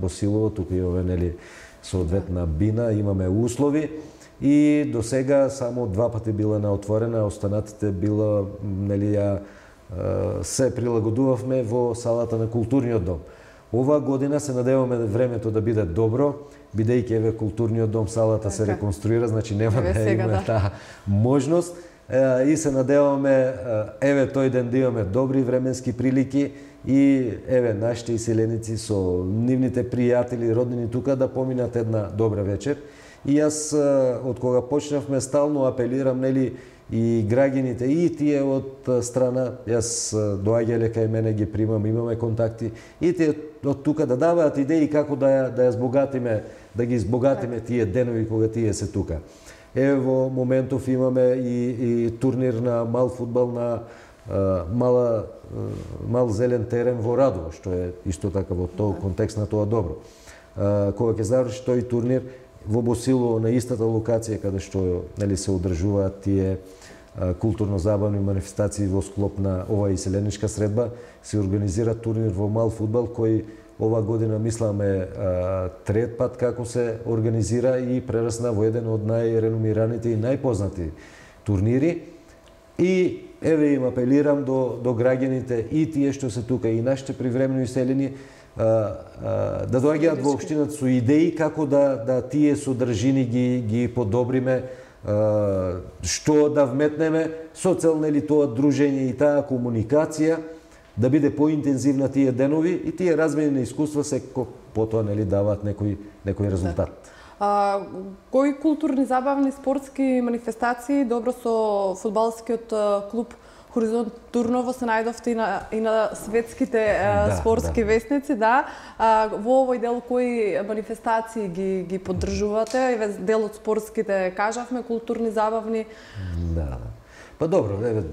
Босилово. Тука имаме, нели, соодветна бина, имаме услови. И до сега само 2 пати била на отворена, останатите била, нели, се прилагодувавме во салата на културниот дом. Оваа година се надеваме времето да биде добро, бидејќи еве културниот дом, салата се реконструира, значи нема да има таа можност. И се надеваме еве тој ден да имаме добри временски прилики и еве нашите иселеници со нивните пријатели, роднини тука да поминат една добра вечер. И јас од кога почнавме стално апелирам, нели, и граѓаните, и тие од страна, јас доаѓале кај мене, ги примам, имаме контакти, и тие од тука да даваат идеи како да ја збогатиме, да ги збогатиме тие денови кога тие се тука. Еве во моментов имаме и турнир на мал фудбал на мал зелен терен во Радово, што е исто така во тој контекст на тоа добро. Кога ќе заврши тој турнир во Босилово на истата локација каде што, нели, се одржуваат тие културно-забавни манифестации во склоп на оваа иселеничка средба, се организира турнир во мал фудбал кој ова година мисламе трет пат како се организира и прерасна во еден од најреномираните и најпознати турнири. И еве им апелирам до граѓаните и тие што се тука и нашите привремено иселени да доаѓаат во општината со идеи како да тие содржини ги подобриме, што да вметнеме со цел, нели, тоа дружење и таа комуникација да биде поинтензивна тие денови и тие размени на искуства се потоа, нели, даваат некој резултат. Кои културни, забавни, спортски манифестации добро со фудбалскиот клуб Хоризонт Турново се најдовте и на светските спортски вестници, да. Во овој дел кои манифестации ги поддржувате? Еве дел од спортските кажавме, културни, забавни. Да. Па добро, еве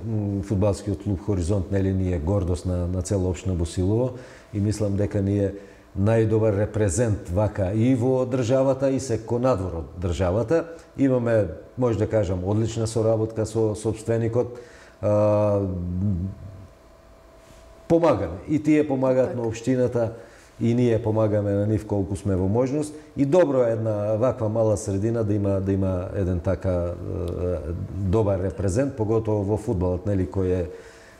фудбалскиот клуб Хоризонт, нели, ни е гордост на цела општина Босилово и мислам дека ни е најдобар репрезент вака и во државата и се надвор од државата. Имаме, може да кажам, одлична соработка со собственикот. Помагаме. И тие помагаат на општината и ние помагаме на нив колку сме во можност. И добро е една ваква мала средина да има еден така добар репрезент, поготово во фудбалот, нели, кој е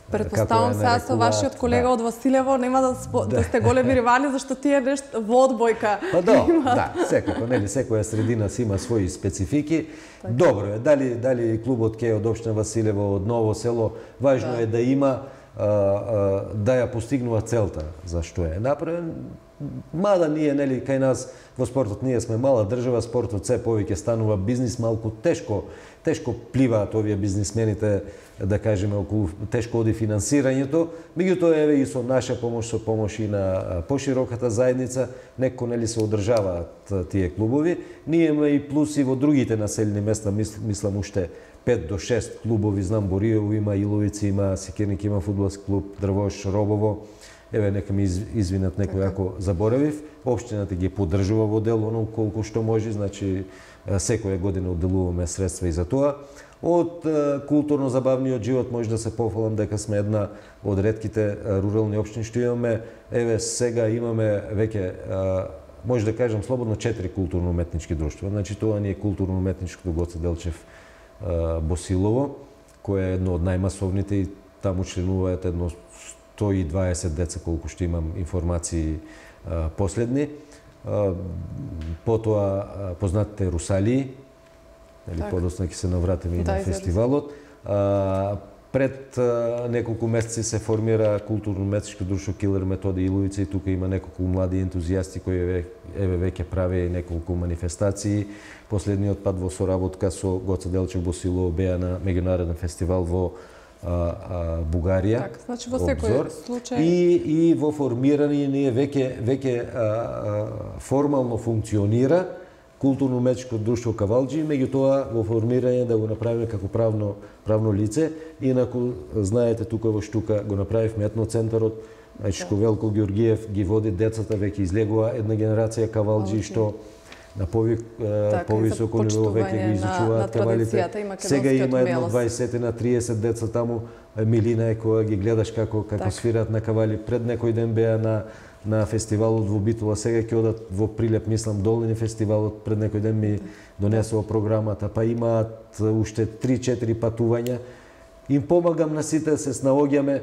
Претпоставам сега со вашиот колега од Василево нема да сте големи ривали, зашто тие нешто во одбојка. Па да, секако, нели, секоја средина си има своји специфики. Добро е, дали клубот ке од општина Василево, од Ново село, важно е да има да ја постигнува целта за што е направен. Мада ние, нели, кај нас во спортот ние сме мала држава, спортот се повеќе станува бизнис, малку тешко пливаат овие бизнисмените, да кажеме, околу тешко оди финансирањето, меѓутоа еве и со наша помош, со помош и на пошироката заедница, некако, нели, се одржаваат тие клубови. Ние имаме и плюси во другите населени места, мислам уште 5 до 6 клубови, знам Боријово има, Иловици има, Секирник има фудбалски клуб, Дрвош, Робово. Еве, нека ми извинат некој ако заборавив. Општината ги поддржува во дел оно колку што може, значи секоја година одделуваме средства и за тоа. Од културно-забавниот живот може да се пофалам дека сме една од ретките рурални општини што имаме. Еве, сега имаме веќе, може да кажам слободно, 4 културно-уметнички друштва. Значи тоа ни е културно-уметничкото Гоце Делчев Босилово, кое е едно од најмасовните и таму членуваат едно 120 деца, колку што имам информации последни. Потоа познатите Русалии, подоцна ќе се навратиме и на фестивалот. Пред неколку месеци се формира културно-уметничко друштво Килер Методи Иловица и тука има неколку млади ентузијасти кои еве веќе прави неколку манифестации. Последниот пат во соработка со Гоце Делчев Босилово беа на меѓународен фестивал во Бугарија. Так, значи во секој случај и во формирање ние веќе формално функционира културно-уметничко друштво Кавалџи, меѓутоа во формирање да го направиме како правно лице. Инаку знаете тука во Штука го направивме етноцентарот, Шко Велко Ѓоргиев ги води децата, веќе излегува една генерација Кавалџи што на повисоко ниво веќе ги изучуваат кавалите. Сега има едно 20 на 30 деца таму. Милина е која ги гледаш како свират на кавали. Пред некој ден беа на фестивалот во Битола, сега ќе одат во Прилеп, мислам, Долни фестивалот, пред некој ден ми донесува програмата, па имаат уште 3-4 патувања. Им помагам на сите, се снаоѓаме,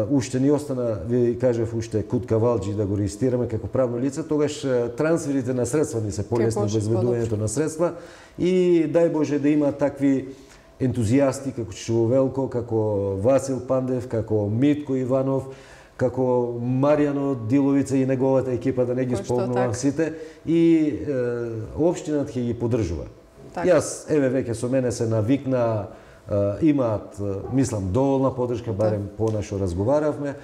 уште ни остана, ви кажев, уште куд Кавалџи да го регистрираме како правно лице, тогаш трансферите на средства ни се полесни, обезбедувањето на средства и дај Боже да има такви ентузијасти како Шко Велко, како Васил Пандев, како Митко Иванов, како Маријано Диловица и неговата екипа, да не ги спомнувам сите, и општината ќе ги поддржува. Јас, еве веќе со мене се навикна, имаат, мислам, доволна поддршка, барем понашо разговаравме.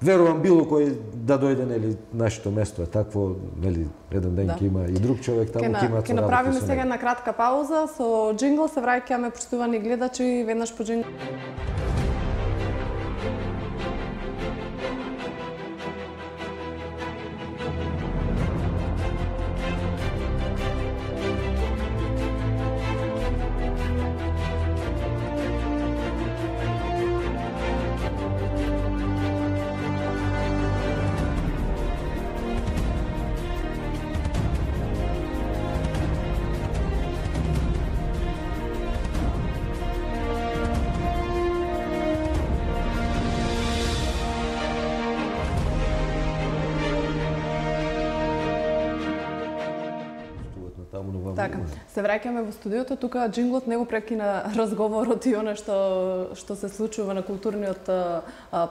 Верувам било кој да дојде, нели, нашето место е такво, нели, еден ден ќе има и друг човек таму, ќе имаат. Ќе направиме сега една кратка пауза со џингл, се враќаме, почитувани гледачи, веднаш по џингл. Така, се враќаме во студиото, тука џинглот не го прекина разговорот и она што се случува на културниот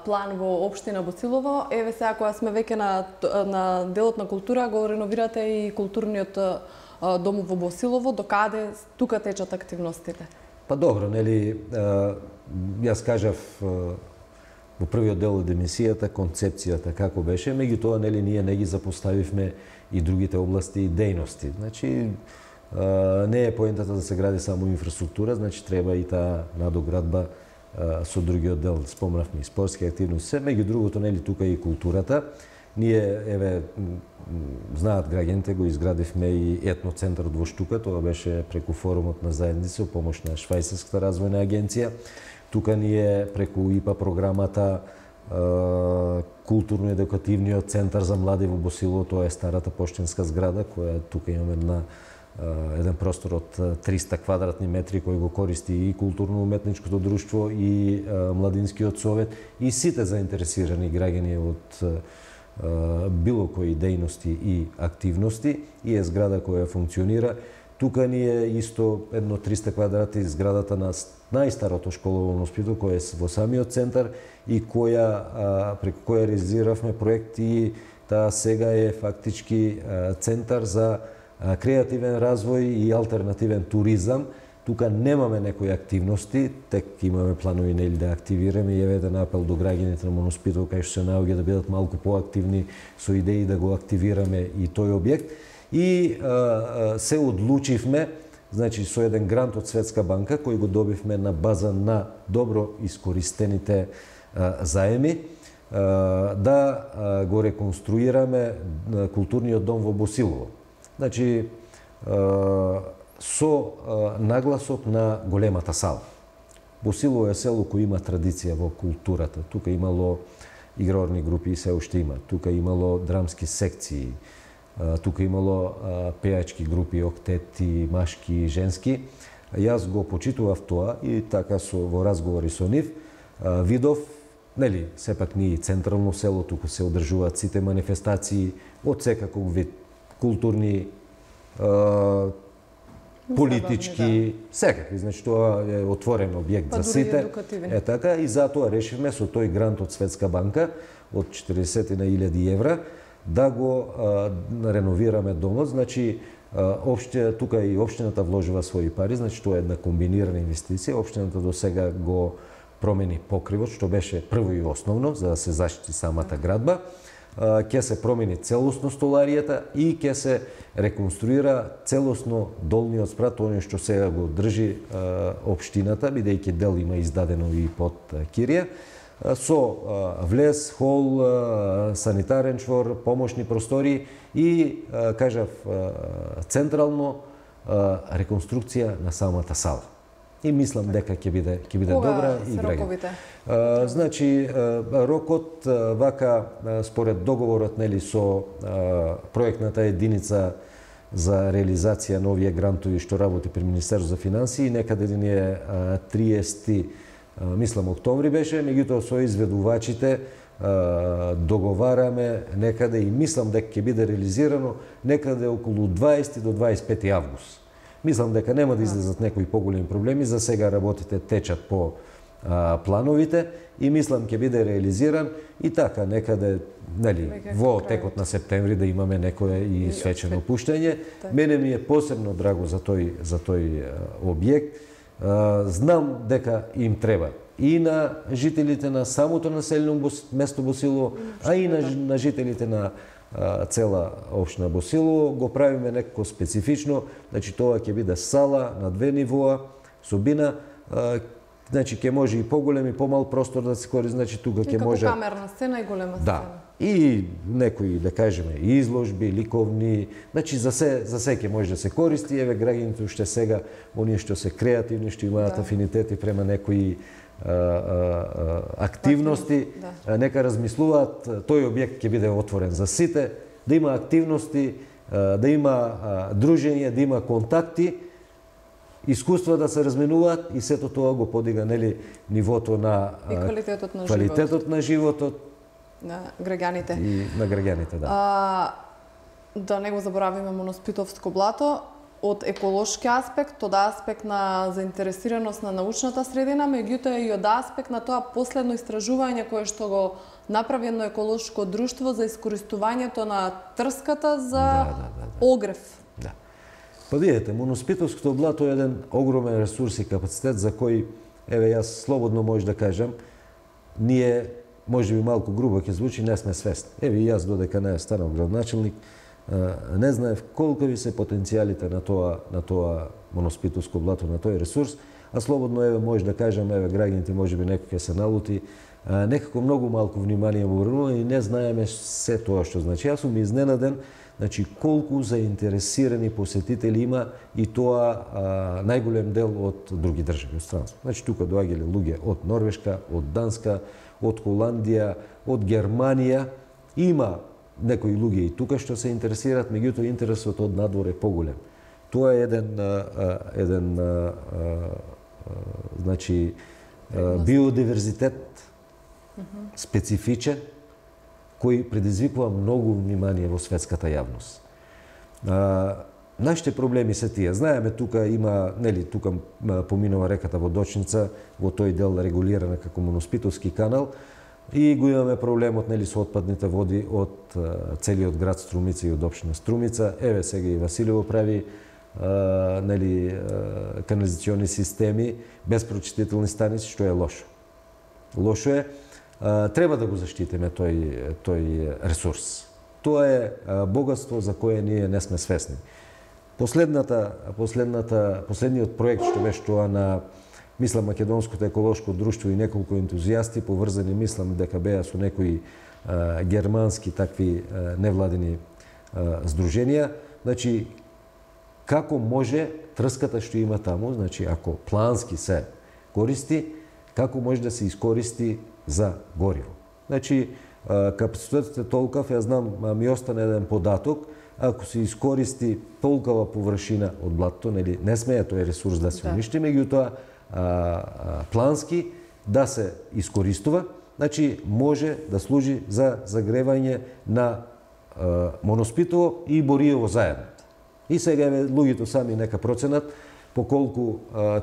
план во општина Босилово. Еве сега кога сме веќе на делот на култура, го реновирате и културниот дом во Босилово, докаде тука течат активностите? Па добро, нели, јас кажав во првиот дел од емисијата концепцијата како беше, меѓутоа нели ние не ги запоставивме и другите области и дејности. Значи не е поентата да се гради само инфраструктура, значи треба и таа надоградба со другиот дел. Спомнавме и спортски активности, се меѓу другото нели тука и културата. Ние еве знаат граѓаните, го изградивме и етноцентарот во Штука, тоа беше преку форумот на заедница, помош на Швајцарската развојна агенција. Тука ние преку ИПА програмата културно-едукативниот центар за млади во Босилово, тоа е старата поштенска зграда која тука имаме еден простор од 300 квадратни метри кој го користи и културно-уметничкото друштво и младинскиот совет и сите заинтересирани граѓани од било кои дејности и активности, и е зграда која функционира. Тука ни е исто едно 300 квадрати зградата на најстарото школово воспитание која е во самиот центар и преку која реализиравме проект и таа сега е фактички центар за креативен развој и алтернативен туризам. Тука немаме некои активности, тек имаме планови нели да активираме и еве еден апел до граѓаните на Моноспитал кај што се наоѓа да бидат малку поактивни со идеи да го активираме и тој објект. И се одлучивме, значи со еден грант од Светска банка кој го добивме на база на добро искористените заеми, да го реконструираме културниот дом во Босилово. Значи со нагласок на големата сала. Босилово е село кој има традиција во културата. Тука имало игрорни групи и се уште има. Тука имало драмски секции. Тука имало пејачки групи, октети, машки и женски. Јас го почитував тоа и така во разговори со нив видов, нели, сепак ние и централно село, тука се одржуваат сите манифестации од секаков вид културни политички, секакви. Значи тоа е отворен објект за сите. Е така, и затоа решивме со тој грант од Светска банка од 40.000 евра да го реновираме домот. Значи тука и општината вложува своји пари, значи тоа е една комбинирана инвестиција. Општината до сега го промени покривот, што беше прво и основно за да се заштити самата градба. Ќе се промени целосно столаријата и ќе се реконструира целосно долниот спрат, оној што сега го држи општината, бидејќи дел има издадено и под кирија, со влез, хол, санитарен чвор, помошни простори и, кажав, централно реконструкција на самата сала. И мислам дека ќе биде добра и роковите? Значи, рокот вака според договорот нели со проектната единица за реализација на овие грантови што работи при Министерството за финансии, некаде ни е 30 мислам октомври беше, меѓутоа со изведувачите договараме некаде и мислам дека ќе биде реализирано некаде околу 20 до 25 август. Мислам дека нема да излезат некои поголеми проблеми, за сега работите течат по плановите и мислам ќе биде реализиран и така некаде во текот на септември да имаме некое и свечено пуштање. Мене ми е посебно драго за тој објект. Знам дека им треба и на жителите на самото населено место Босилово, а и на жителите на цела општина Босилово. Го правиме некако специфично, значи тоа ќе биде сала на 2 нивоа, собина, значи ќе може и поголем и помал простор да се користи, значи тука ќе може камерна сцена и голема сцена. Да. И некои, да кажеме, изложби, ликовни, значи за се ќе може да се користи. Еве граѓаните уште сега, оние што се креативни, што имаат афинитети према некои активности, нека размислуваат. Тој објект ќе биде отворен за сите, да има активности, да има дружење, да има контакти, искуства да се разменуваат и сето тоа го подига нивото на квалитетот на животот на граѓаните. И на граѓаните, да. Да не го заборавиме Моноспитовско блато, од еколошки аспект, од аспект на заинтересираност на научната средина, меѓутоа и од аспект на тоа последно истражување кое што го направи едно еколошко друштво за искористувањето на трската за огрев. Да. Па видите, Моноспитовското блато е еден огромен ресурс и капацитет за кој, еве јас слободно може да кажам, ние, може би малку грубо ќе звучи, не сме свесни. Еве јас додека не станав градоначелник, не знаев колкови се потенцијалите на тоа Моноспитовско блато, на тој ресурс, а слободно еве може да кажам, еве граѓаните може би некој ќе се налути, некако многу малку внимание му обрнува и не знаеме се тоа што значи. Јас сум изненаден, значи колку заинтересирани посетители има и тоа најголем дел од други држави од странство. Значи тука доаѓале луѓе од Норвешка, од Данска, од Холандија, од Германија. Има некои луѓе и тука што се интересираат, меѓутоа интересот од надвор е поголем. Тоа е еден значи биодиверзитет специфичен кој предизвикува многу внимание во светската јавност. Нашите проблеми се тие. Знаеме тука има, тука поминува реката Водочница, во тој дел регулирана како Моноспитовски канал, и го имаме проблемот со отпадните води од целиот град Струмица и од општина Струмица. Еве сега и Василево прави канализациони системи без прочистителни станици, што е лошо. Лошо е. Треба да го заштитиме тој ресурс. Тоа е богатство за кое ние не сме свесни. Последниот проект што беше тоа на мислам Македонското еколошко друштво и неколку ентузијасти поврзани, мислам дека беа со некои германски такви невладини здруженија. Значи, како може трската што има таму, значи ако плански се користи, како може да се искористи за гориво. Значи, капацитетот е толкав, ја знам, ми остане еден податок, ако се искористи толкова површина од блатото, не смее тој ресурс да се уништи, меѓутоа плански да се искористува, значи може да служи за загревање на Моноспитово и Боријево заедно. И сега луѓето сами нека проценат по колку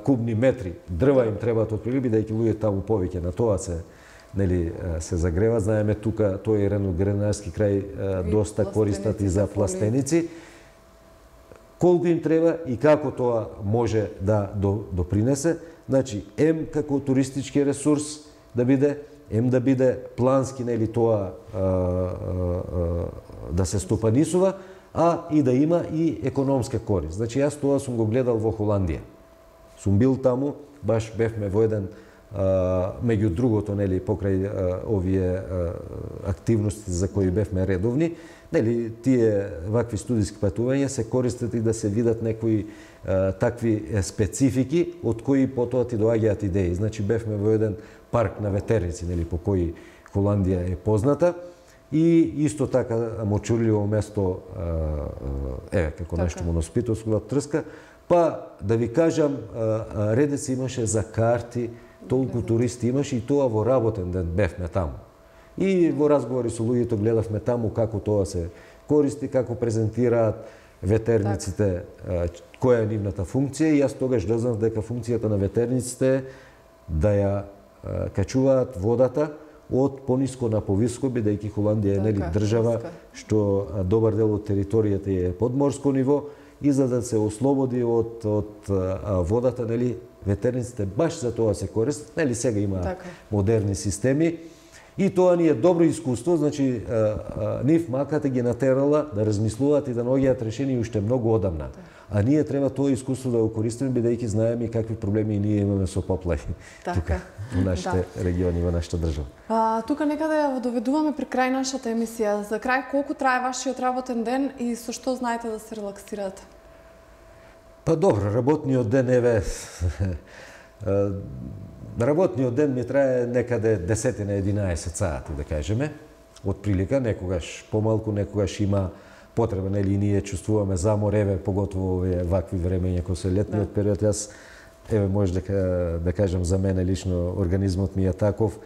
кубни метри дрва им требаат од прилиби, бидејќи луѓето таму повеќе на тоа се се загрева. Знаеме тука тој рено-гренарски крај доста користат и за пластеници. Колку им треба и како тоа може да допринесе. Значи, како туристички ресурс да биде, да биде плански тоа да се стопанисува, а и да има и економска корист. Значи, јас тоа сум го гледал во Холандија. Сум бил таму, баш бевме во еден меѓу другото, покрај овие активности за кои бевме редовни, тие вакви студиски патувања се користат и да се видат некои такви специфики од кои потоа ти доаѓаат идеи. Значи, бевме во еден парк на ветерници, по кој Холандија е позната, и исто така мочурливо место, како нешто моноспитовско трска, па да ви кажам, редици имаше за карти, толку туристи имаше и тоа во работен ден бевме таму. И во разговори со луѓето гледавме таму како тоа се користи, како презентираат ветерниците, која е нивната функција, и јас тогаш дознав дека функцијата на ветерниците е да ја качуваат водата од пониско на повиско, бидејќи Холандија е држава што добар дел од територијата е подморско ниво, и за да се ослободи од водата, ветерниците баш за тоа се користат. Сега има модерни системи. И тоа ни е добро искуство, значи нив маката ги натерала да размислуваат и да наоѓаат решение уште многу одамна. А ние треба тоа искуство да го користиме, бидејќи знаеме и какви проблеми ние имаме со поплави тука во нашите региони, во нашата држава. Тука некаде ја доведуваме при крај нашата емисија. За крај, колку трае вашиот работен ден и со што знаете да се релаксирате? Па добро, работниот ден работниот ден ми трае некаде 10-11 сати, да кажеме, од прилика, некогаш помалку, некогаш има потреба, и ние чувствуваме замор, поготово овие вакви времења кои се летниот период. Јас, може да кажам за мене лично, организмот ми е таков,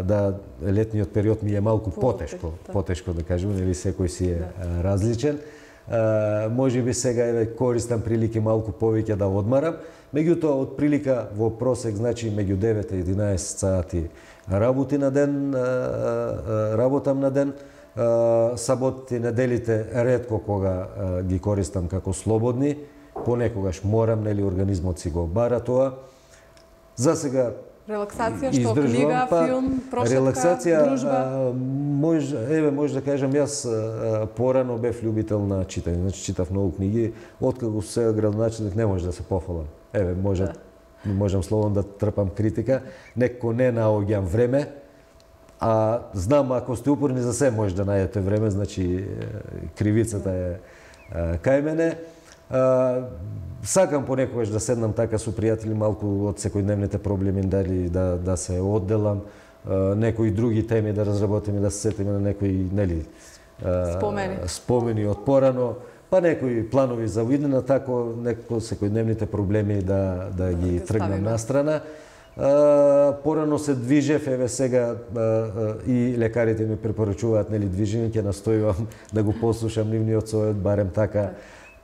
да летниот период ми е малку потешко, да кажем, секој си е различен. Може би сега користам прилики малку повеќе да одмарам, меѓутоа од прилика во просек, значи меѓу 9 и 11 сати работам на ден. Саботите и неделите ретко кога ги користам како слободни, понекогаш морам, организмот си го бара тоа. За сега релаксација, што книга, филм, прошетка, дружба? Може да кажам, јас порано бев љубител на читање, значи читав многу книги, откако сега градоначелник не може да се пофалам. Можам словом да трпам критика, некако не наоѓам време, а знам ако сте упорни за се може да најдете време, значи кривицата е кај мене. Сакам понекогаш да седнам така со пријатели малку од секојдневните проблеми, дали да се одделам, некои други теми да разработиме, да се сетиме на некои спомени од порано, па некои планови за иднина, тако некои секојдневните проблеми да ги тргнам настрана. Порано се движев, сега и лекарите ми препорачуваат движење, ќе настојувам да го послушам нивниот совет, барем така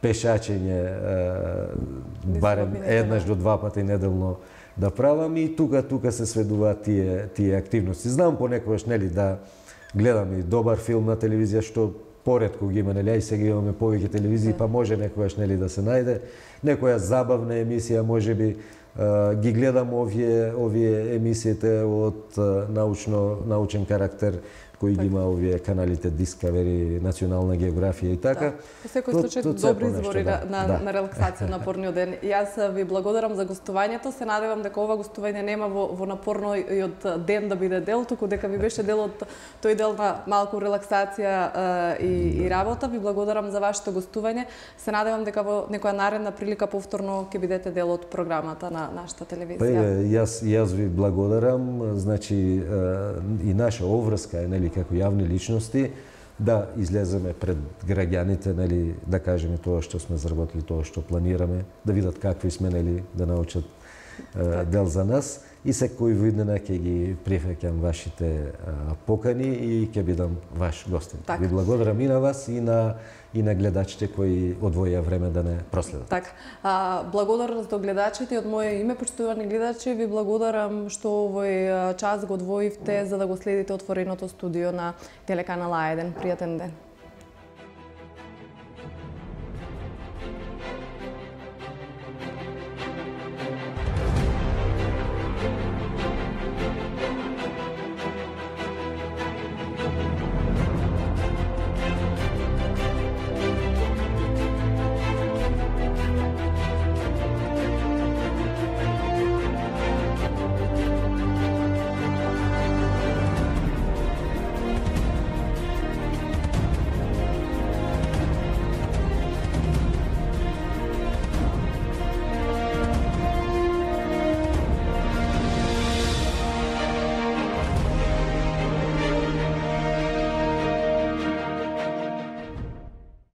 пешачење, барем еднаш до два пати неделно да правам, и тука се сведуваат тие активности. Знам понекогаш да гледам и добар филм на телевизија, што поретко ги има, и сега имаме повеќе телевизии, па може некогаш да се најде некоја забавна емисија, можеби ги гледам овие емисиите од научен карактер кои ги има овие каналите Discovery, Национална географија и така. Во секој случај добри избори на релаксација на порниот ден. Јас ви благодарам за гостувањето. Се надевам дека ова гостување нема во напорниот ден да биде дел, туку дека ви беше дел од тој дел на малку релаксација и работа. Ви благодарам за вашето гостување. Се надевам дека во некоја наредна прилика повторно ќе бидете дел од програмата на нашата телевизија. Јас ви благодарам. Значи и наша обврска е како јавни личности, да излеземе пред граѓаните, да кажеме тоа што сме заработили, тоа што планираме, да видат какви сме, да научат дел за нас и секој виднина ќе ги прифаќам вашите покани и ќе бидам ваш гостин. Так. Ви благодарам и на вас и на гледачите кои одвоија време да не проследат. Така. Благодарност до гледачите од моје име, почитувани гледачи, ви благодарам што овој час го одвоивте за да го следите отвореното студио на телеканал А1. Пријатен ден.